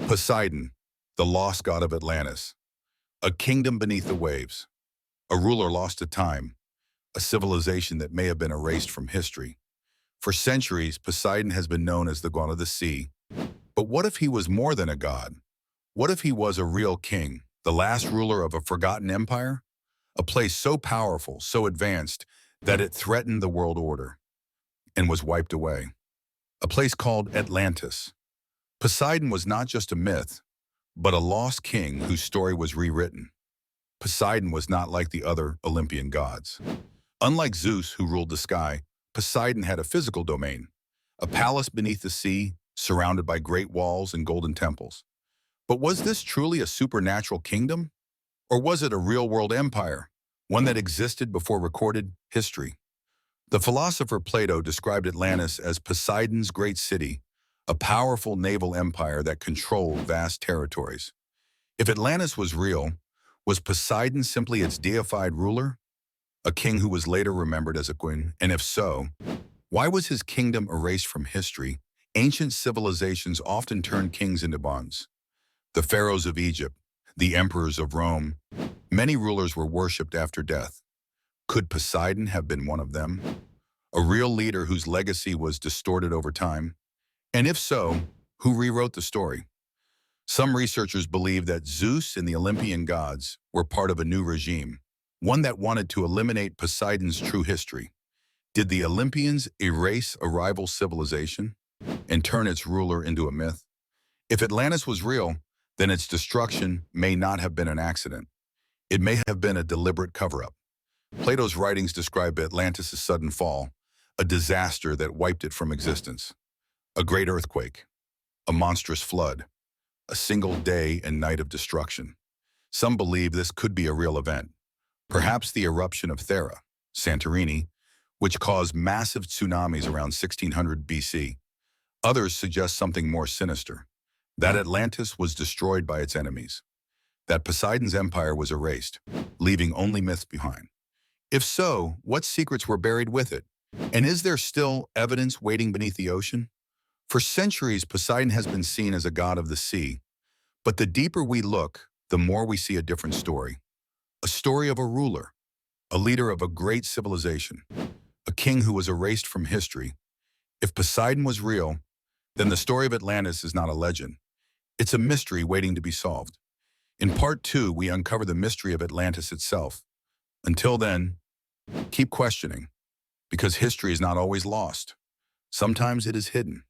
Poseidon, the lost god of Atlantis, a kingdom beneath the waves, a ruler lost to time, a civilization that may have been erased from history. For centuries, Poseidon has been known as the god of the sea. But what if he was more than a god? What if he was a real king, the last ruler of a forgotten empire? A place so powerful, so advanced, that it threatened the world order and was wiped away. A place called Atlantis. Poseidon was not just a myth, but a lost king whose story was rewritten. Poseidon was not like the other Olympian gods. Unlike Zeus, who ruled the sky, Poseidon had a physical domain, a palace beneath the sea, surrounded by great walls and golden temples. But was this truly a supernatural kingdom? Or was it a real-world empire, one that existed before recorded history? The philosopher Plato described Atlantis as Poseidon's great city, a powerful naval empire that controlled vast territories. If Atlantis was real, was Poseidon simply its deified ruler, a king who was later remembered as a queen? And if so, why was his kingdom erased from history? Ancient civilizations often turned kings into bonds. The pharaohs of Egypt, the emperors of Rome, many rulers were worshipped after death. Could Poseidon have been one of them? A real leader whose legacy was distorted over time? And if so, who rewrote the story? Some researchers believe that Zeus and the Olympian gods were part of a new regime, one that wanted to eliminate Poseidon's true history. Did the Olympians erase a rival civilization and turn its ruler into a myth? If Atlantis was real, then its destruction may not have been an accident. It may have been a deliberate cover-up. Plato's writings describe Atlantis' sudden fall, a disaster that wiped it from existence. A great earthquake, a monstrous flood, a single day and night of destruction. Some believe this could be a real event, perhaps the eruption of Thera, Santorini, which caused massive tsunamis around 1600 BC. Others suggest something more sinister, that Atlantis was destroyed by its enemies, that Poseidon's empire was erased, leaving only myths behind. If so, what secrets were buried with it? And is there still evidence waiting beneath the ocean? For centuries, Poseidon has been seen as a god of the sea, but the deeper we look, the more we see a different story. A story of a ruler, a leader of a great civilization, a king who was erased from history. If Poseidon was real, then the story of Atlantis is not a legend. It's a mystery waiting to be solved. In part 2, we uncover the mystery of Atlantis itself. Until then, keep questioning, because history is not always lost. Sometimes it is hidden.